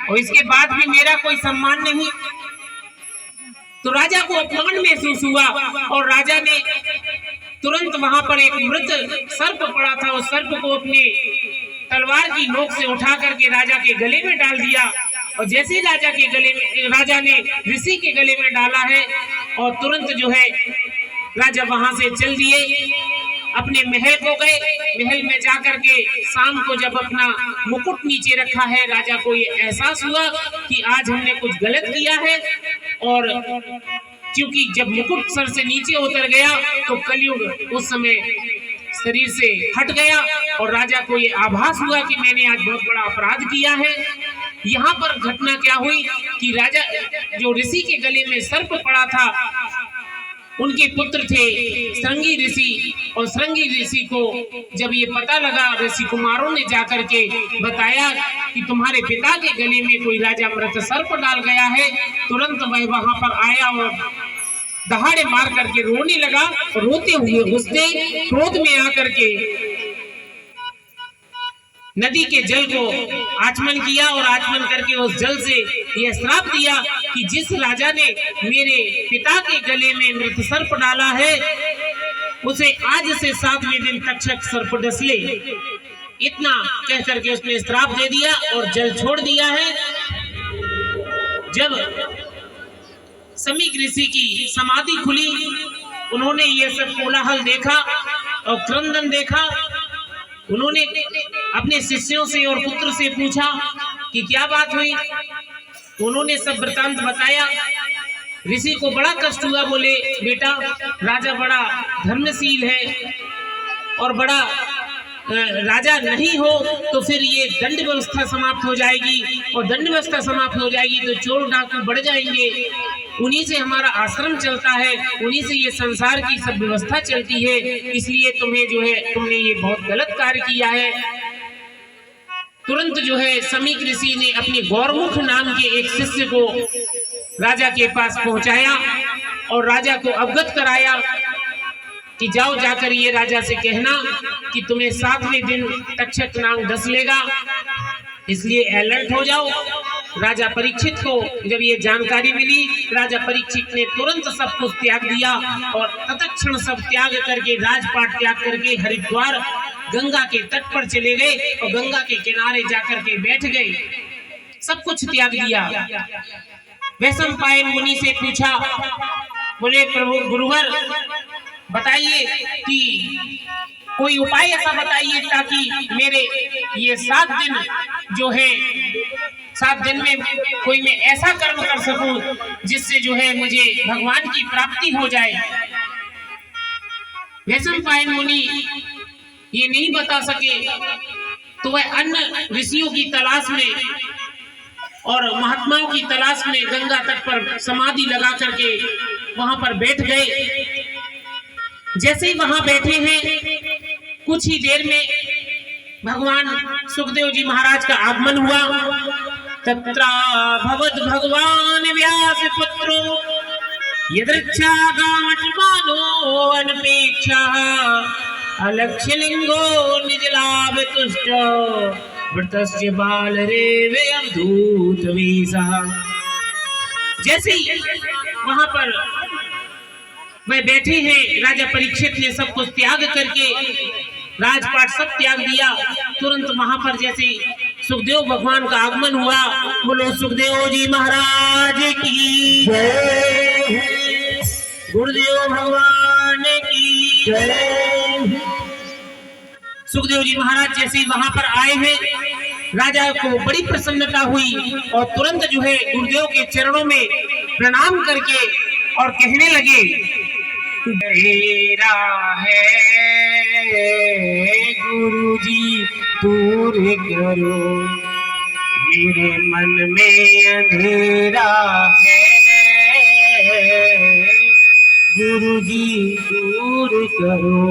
और इसके बाद भी मेरा कोई सम्मान नहीं। तो राजा को अपमान महसूस हुआ और राजा ने तुरंत वहां पर एक मृत सर्प पड़ा था, उस सर्प को अपने तलवार की नोक से उठा करके राजा के गले में डाल दिया। और जैसे राजा ने ऋषि के गले में डाला है और तुरंत जो है राजा वहां से चल दिए, अपने महल को गए। महल में जाकर के शाम को जब अपना मुकुट नीचे रखा है, राजा को ये एहसास हुआ कि आज हमने कुछ गलत किया है। और क्योंकि जब मुकुट सर से नीचे उतर गया तो कलयुग उस समय शरीर से हट गया और राजा को ये आभास हुआ कि मैंने आज बहुत बड़ा अपराध किया है। यहाँ पर घटना क्या हुई कि राजा जो ऋषि के गले में सर्प पड़ा था, उनके पुत्र थे श्रृंगी ऋषि, और श्रृंगी ऋषि को जब ये पता लगा, ऋषि कुमारों ने जाकर के बताया कि तुम्हारे पिता के गले में कोई राजा मृत सर्प डाल गया है। तुरंत वह वहां पर आया और दहाड़े मार करके रोने लगा। रोते हुए उसने क्रोध में आकर के नदी के जल को आचमन किया और आचमन करके उस जल से यह श्राप दिया कि जिस राजा ने मेरे पिता के गले में मृत सर्प डाला है, उसे आज से 7वें दिन तक्षक सर्प डस ले। इतना कह करके उसने श्राप दे दिया और जल छोड़ दिया है। जब समीक ऋषि की समाधि खुली, उन्होंने ये सब कोलाहल देखा और क्रंदन देखा। उन्होंने अपने शिष्यों से और पुत्र से पूछा कि क्या बात हुई। उन्होंने सब वृतांत बताया। ऋषि को बड़ा कष्ट हुआ, बोले बेटा राजा बड़ा धर्मशील है और बड़ा राजा नहीं हो तो फिर ये दंड व्यवस्था समाप्त हो जाएगी, और दंड व्यवस्था समाप्त हो जाएगी तो चोर डाकू बढ़ जाएंगे, उन्हीं से हमारा आश्रम चलता है, उन्हीं से ये संसार की सब व्यवस्था चलती है। इसलिए तुम्हें जो है तुमने ये बहुत गलत कार्य किया है। तुरंत जो है समीक ऋषि ने अपने गौरमुख नाम के एक शिष्य को राजा के पास पहुंचाया और राजा को अवगत कराया कि जाओ जाकर ये राजा से कहना कि तुम्हें 7वें दिन तक्षक नाग डस लेगा, इसलिए अलर्ट हो जाओ। राजा परीक्षित को जब ये जानकारी मिली, राजा परीक्षित ने तुरंत सब कुछ त्याग दिया और तत्क्षण सब त्याग करके राजपाट त्याग करके हरिद्वार गंगा के तट पर चले गए और गंगा के किनारे जाकर के बैठ गए। सब कुछ त्याग दिया। वैशंपायन मुनि से पूछा, बोले प्रभु गुरुवर बताइए कि कोई उपाय ऐसा बताइए ताकि मेरे ये 7 दिन जो है 7 दिन में कोई मैं ऐसा कर्म कर सकूं जिससे जो है मुझे भगवान की प्राप्ति हो जाए। वैशंपायन मुनि ये नहीं बता सके तो वह अन्य ऋषियों की तलाश में और महात्माओं की तलाश में गंगा तट पर समाधि लगा करके वहां पर बैठ गए। जैसे ही वहां बैठे हैं, कुछ ही देर में भगवान सुखदेव जी महाराज का आगमन हुआ। तत्रा भवद भगवान व्यास पुत्रो यदृच्छा गामटमानो अनपेक्षा अलक्ष्य लिंगो निज लाभ तुष्ट वृतस्य बाल रेवे अवधूत वेशा। जैसे ही वहां पर वह बैठे हैं, राजा परीक्षित ने सब कुछ त्याग करके राजपाट सब त्याग दिया। तुरंत वहां पर जैसे सुखदेव भगवान का आगमन हुआ, बोलो सुखदेव जी महाराज की जय, गुरुदेव भगवान की जय। सुखदेव जी महाराज जैसे वहां पर आए हैं, राजा को बड़ी प्रसन्नता हुई और तुरंत जो है गुरुदेव के चरणों में प्रणाम करके और कहने लगे, मेरा है गुरु जी दूर करो, मेरे मन में अंधेरा है, गुरु जी दूर करो।